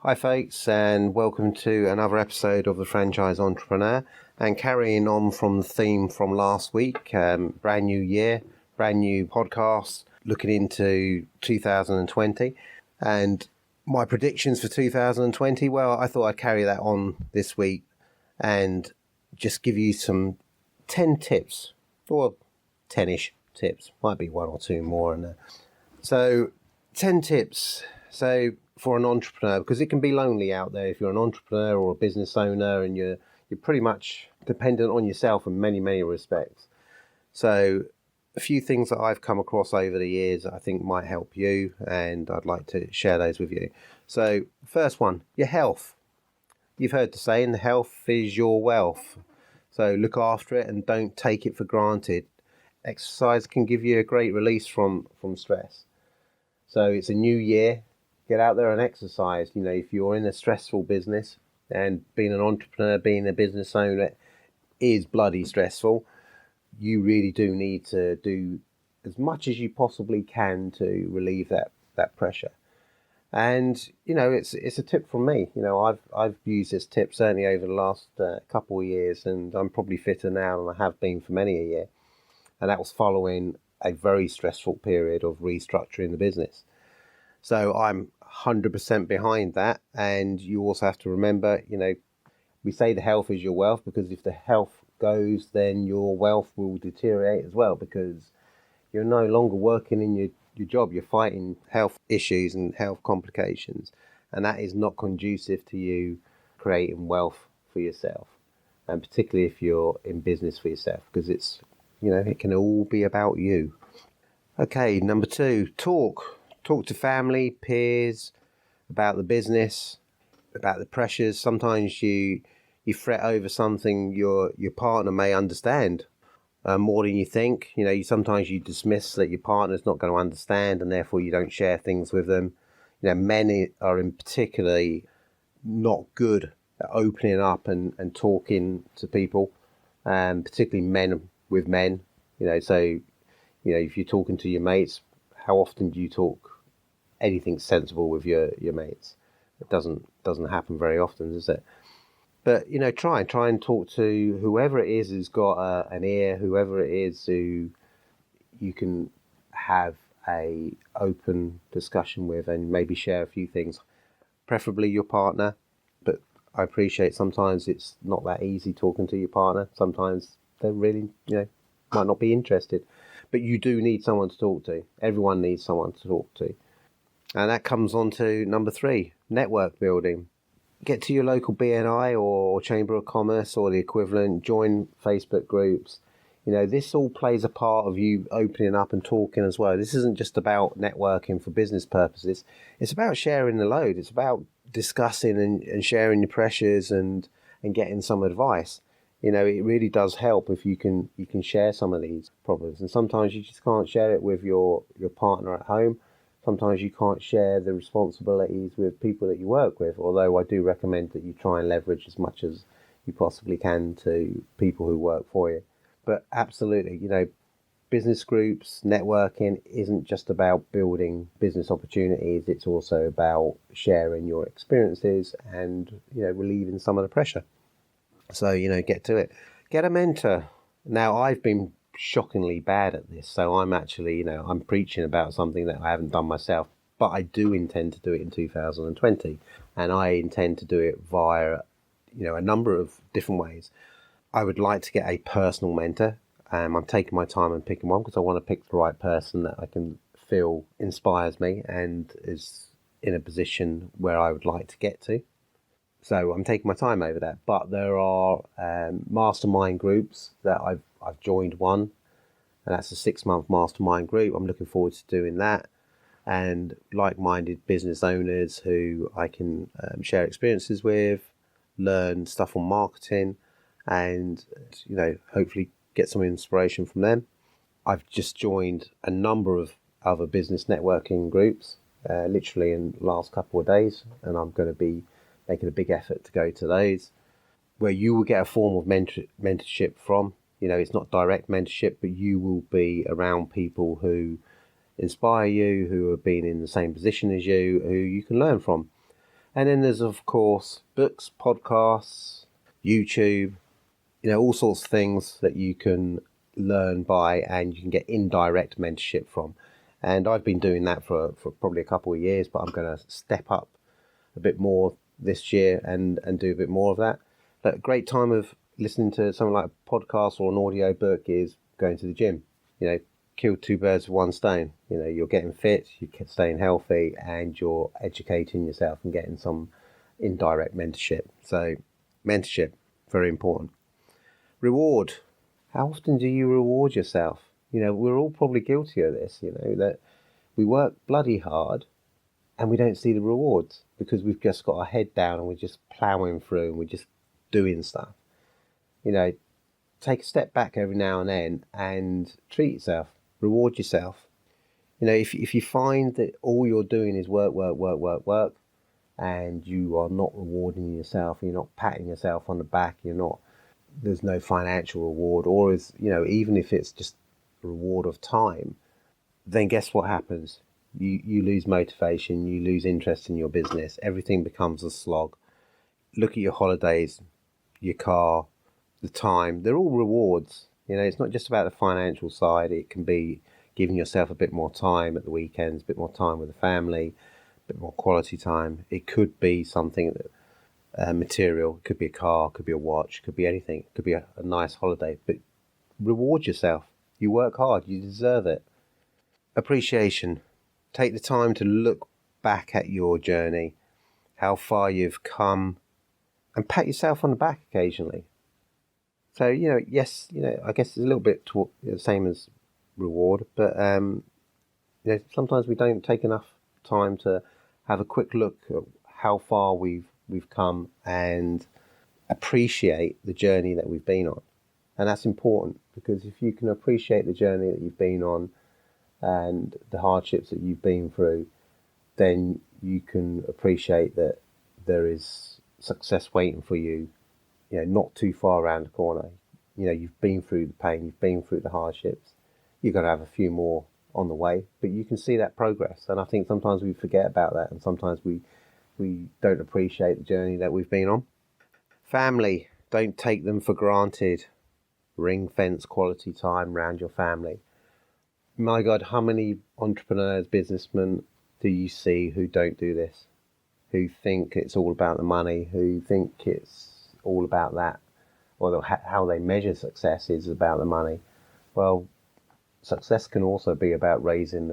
Hi folks, and welcome to another episode of The Franchise Entrepreneur. And carrying on from the theme from last week, brand new year, brand new podcast, looking into 2020. And my predictions for 2020, well, I thought I'd carry that on this week and just give you some 10 tips, or 10-ish tips, might be one or two more in there. So 10 tips. So for an entrepreneur, because it can be lonely out there if you're an entrepreneur or a business owner and you're pretty much dependent on yourself in many respects. So a few things that I've come across over the years I think might help you, and I'd like to share those with you. So first one, your health. You've heard the saying, the health is your wealth. So look after it and don't take it for granted. Exercise can give you a great release from stress. So it's a new year. Get out there and exercise. You know, if you're in a stressful business, and being an entrepreneur, being a business owner is bloody stressful, you really do need to do as much as you possibly can to relieve that pressure. And, you know, it's a tip from me. You know, I've used this tip certainly over the last couple of years, and I'm probably fitter now than I have been for many a year. And that was following a very stressful period of restructuring the business. So I'm 100% behind that. And you also have to remember, you know, we say the health is your wealth, because if the health goes, then your wealth will deteriorate as well, because you're no longer working in your job. You're fighting health issues and health complications. And that is not conducive to you creating wealth for yourself. And particularly if you're in business for yourself, because it's, you know, it can all be about you. Okay, number 2, talk to family, peers about the business, about the pressures. Sometimes you fret over something your partner may understand more than you think. You know, sometimes you dismiss that your partner's not going to understand, and therefore you don't share things with them. You know, men are in particularly not good at opening up and talking to people, particularly men with men. You know, so, you know, if you're talking to your mates, how often do you talk anything sensible with your mates? It doesn't happen very often, does it? But, you know, try and talk to whoever it is who's got an ear, whoever it is who you can have a open discussion with, and maybe share a few things, preferably your partner. But I appreciate sometimes it's not that easy talking to your partner. Sometimes they really, you know, might not be interested. But you do need someone to talk to. Everyone needs someone to talk to. And that comes on to number 3, network building. Get to your local BNI or Chamber of Commerce or the equivalent. Join Facebook groups. You know, this all plays a part of you opening up and talking as well. This isn't just about networking for business purposes. It's about sharing the load. It's about discussing and sharing your pressures and getting some advice. You know, it really does help if you can share some of these problems. And sometimes you just can't share it with your partner at home. Sometimes you can't share the responsibilities with people that you work with, although I do recommend that you try and leverage as much as you possibly can to people who work for you. But absolutely, you know, business groups, networking isn't just about building business opportunities. It's also about sharing your experiences and, you know, relieving some of the pressure. So, you know, get to it. Get a mentor. Now, I've been shockingly bad at this, so I'm actually, you know, I'm preaching about something that I haven't done myself, but I do intend to do it in 2020, and I intend to do it via, you know, a number of different ways. I would like to get a personal mentor. I'm taking my time and picking one because I want to pick the right person that I can feel inspires me and is in a position where I would like to get to. So I'm taking my time over that. But there are mastermind groups that I've joined one, and that's a 6-month mastermind group. I'm looking forward to doing that. And like-minded business owners who I can share experiences with, learn stuff on marketing, and, you know, hopefully get some inspiration from them. I've just joined a number of other business networking groups, literally in the last couple of days, and I'm going to be making a big effort to go to those, where you will get a form of mentorship from. You know, it's not direct mentorship, but you will be around people who inspire you, who have been in the same position as you, who you can learn from. And then there's, of course, books, podcasts, YouTube, all sorts of things that you can learn by and you can get indirect mentorship from. And I've been doing that for probably a couple of years, but I'm going to step up a bit more this year and do a bit more of that. But a great time of listening to something like a podcast or an audio book is going to the gym. Kill two birds with one stone. You're getting fit, you're staying healthy, and you're educating yourself and getting some indirect mentorship. So mentorship, very important. Reward. How often do you reward yourself? We're all probably guilty of this, that we work bloody hard and we don't see the rewards because we've just got our head down and we're just ploughing through and we're just doing stuff. Take a step back every now and then and treat yourself, reward yourself. If you find that all you're doing is work, and you are not rewarding yourself, you're not patting yourself on the back, there's no financial reward, or even if it's just a reward of time, then guess what happens? You lose motivation, you lose interest in your business, everything becomes a slog. Look at your holidays, your car, the time, they're all rewards. It's not just about the financial side. It can be giving yourself a bit more time at the weekends, a bit more time with the family, a bit more quality time. It could be something that material. It could be a car, could be a watch, could be anything. It could be a nice holiday. But reward yourself. You work hard. You deserve it. Appreciation. Take the time to look back at your journey, how far you've come, and pat yourself on the back occasionally. So, yes, I guess it's a little bit the same as reward, but, sometimes we don't take enough time to have a quick look at how far we've come and appreciate the journey that we've been on. And that's important, because if you can appreciate the journey that you've been on and the hardships that you've been through, then you can appreciate that there is success waiting for you, not too far around the corner. You've been through the pain, you've been through the hardships. You're going to have a few more on the way, but you can see that progress. And I think sometimes we forget about that, and sometimes we don't appreciate the journey that we've been on. Family, don't take them for granted. Ring fence quality time around your family. My God, how many entrepreneurs, businessmen do you see who don't do this? Who think it's all about the money, who think it's all about that, or how they measure success is about the money. Well, success can also be about raising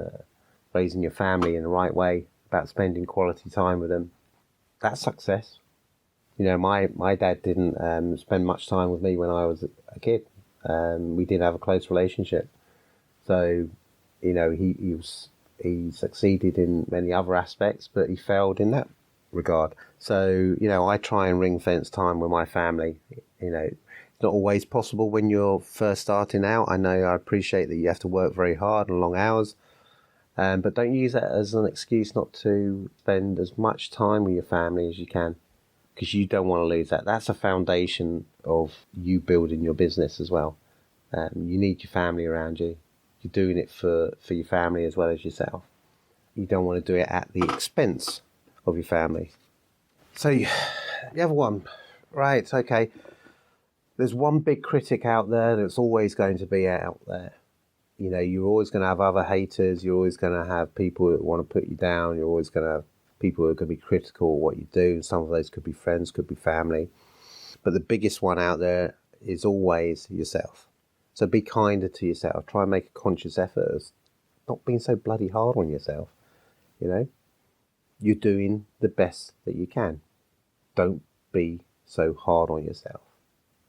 your family in the right way, about spending quality time with them. That's success. My dad didn't spend much time with me when I was a kid. We didn't have a close relationship. So, he succeeded in many other aspects, but he failed in that regard. So, I try and ring fence time with my family. It's not always possible when you're first starting out. I know, I appreciate that you have to work very hard and long hours, but don't use that as an excuse not to spend as much time with your family as you can, because you don't want to lose that. That's a foundation of you building your business as well. You need your family around you. You're doing it for your family as well as yourself. You don't want to do it at the expense of your family. So the other one, right, okay. There's one big critic out there that's always going to be out there. You're always going to have other haters. You're always going to have people that want to put you down. You're always going to have people who are going to be critical of what you do. Some of those could be friends, could be family. But the biggest one out there is always yourself. So be kinder to yourself. Try and make a conscious effort of not being so bloody hard on yourself. You're doing the best that you can. Don't be so hard on yourself.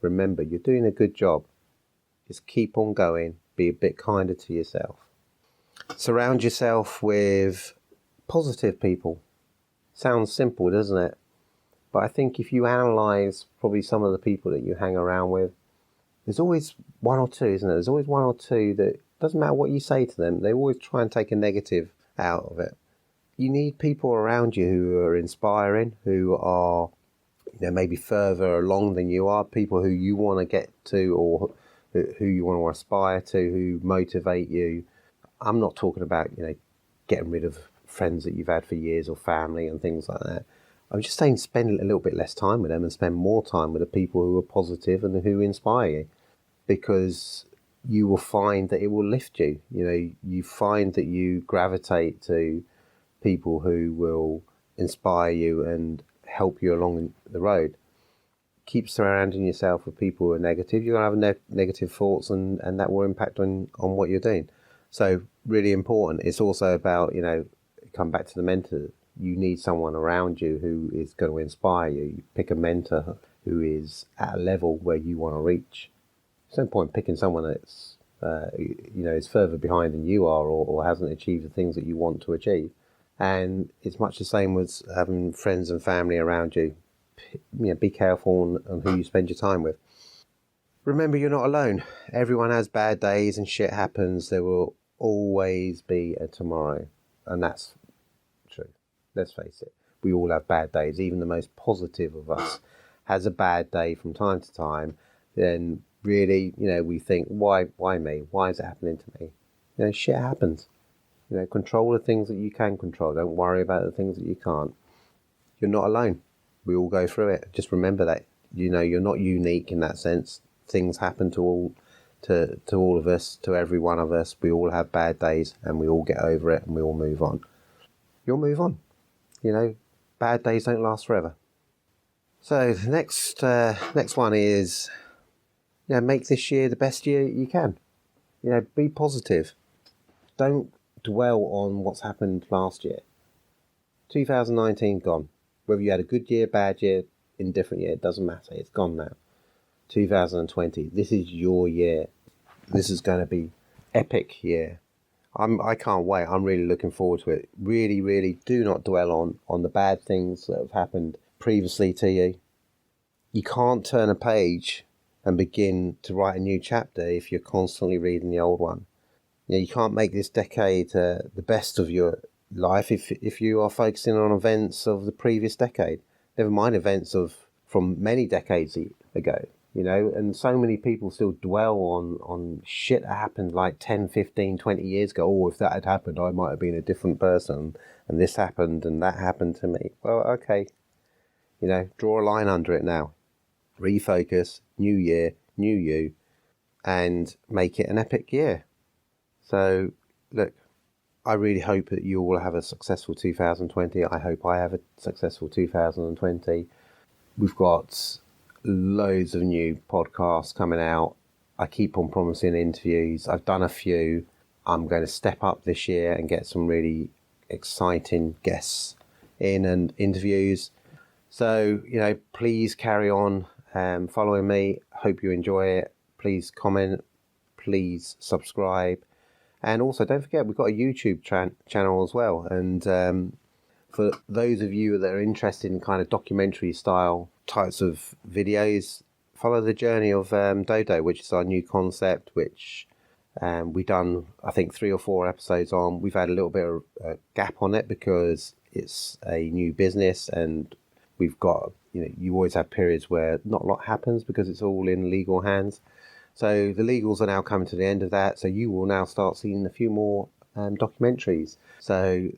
Remember, you're doing a good job. Just keep on going. Be a bit kinder to yourself. Surround yourself with positive people. Sounds simple, doesn't it? But I think if you analyse probably some of the people that you hang around with, there's always one or two, isn't there? There's always one or two that doesn't matter what you say to them, they always try and take a negative out of it. You need people around you who are inspiring, who are maybe further along than you are, people who you want to get to or who you want to aspire to, who motivate you. I'm not talking about, getting rid of friends that you've had for years or family and things like that. I'm just saying spend a little bit less time with them and spend more time with the people who are positive and who inspire you, because you will find that it will lift you. You find that you gravitate to people who will inspire you and help you along the road. Keep surrounding yourself with people who are negative. You're going to have negative thoughts, and that will impact on what you're doing. So really important. It's also about, come back to the mentor. You need someone around you who is going to inspire you. You pick a mentor who is at a level where you want to reach. There's no point picking someone that's, is further behind than you are, or hasn't achieved the things that you want to achieve. And it's much the same with having friends and family around you. Be careful on who you spend your time with. Remember, you're not alone. Everyone has bad days and shit happens. There will always be a tomorrow. And that's true. Let's face it. We all have bad days. Even the most positive of us has a bad day from time to time. Then really, we think, why me? Why is it happening to me? Shit happens. Control the things that you can control. Don't worry about the things that you can't. You're not alone. We all go through it. Just remember that. You're not unique in that sense. Things happen to all of us, to every one of us. We all have bad days, and we all get over it, and we all move on. You'll move on. Bad days don't last forever. So the next one is, make this year the best year you can. Be positive. Don't dwell on what's happened last year. 2019 gone. Whether you had a good year, bad year, indifferent year, it doesn't matter. It's gone now. 2020. This is your year. This is going to be epic year. I can't wait. I'm really looking forward to it. Really, really do not dwell on the bad things that have happened previously to you. You can't turn a page and begin to write a new chapter if you're constantly reading the old one. You can't make this decade the best of your life if you are focusing on events of the previous decade. Never mind events from many decades ago. And so many people still dwell on shit that happened like 10, 15, 20 years ago. Oh, if that had happened, I might have been a different person, and this happened and that happened to me. Well, okay. Draw a line under it now. Refocus, new year, new you, and make it an epic year. So, look, I really hope that you all have a successful 2020. I hope I have a successful 2020. We've got loads of new podcasts coming out. I keep on promising interviews. I've done a few. I'm going to step up this year and get some really exciting guests in and interviews. So, please carry on following me. Hope you enjoy it. Please comment. Please subscribe. And also, don't forget, we've got a YouTube channel as well. And for those of you that are interested in kind of documentary style types of videos, follow the journey of Dodo, which is our new concept, which we've done, I think, 3 or 4 episodes on. We've had a little bit of a gap on it because it's a new business, and we've got, you always have periods where not a lot happens because it's all in legal hands. So the legals are now coming to the end of that. So you will now start seeing a few more documentaries. So,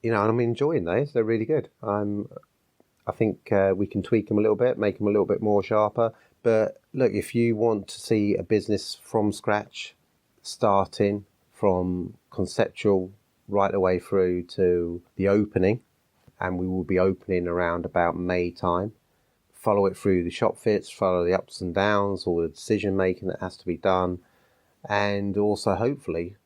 and I'm enjoying those. They're really good. I think we can tweak them a little bit, make them a little bit more sharper. But look, if you want to see a business from scratch, starting from conceptual right the way through to the opening, and we will be opening around about May time, follow it through the shop fits, follow the ups and downs, all the decision making that has to be done, and also hopefully,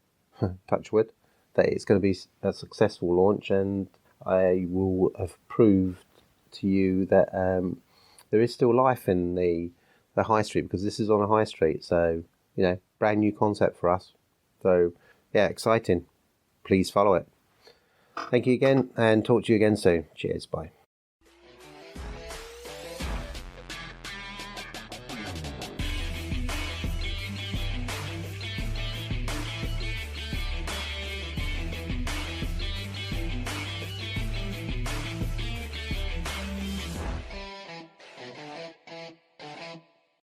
touch wood, that it's going to be a successful launch, and I will have proved to you that there is still life in the high street, because this is on a high street. So, brand new concept for us. So, yeah, exciting. Please follow it. Thank you again, and talk to you again soon. Cheers. Bye.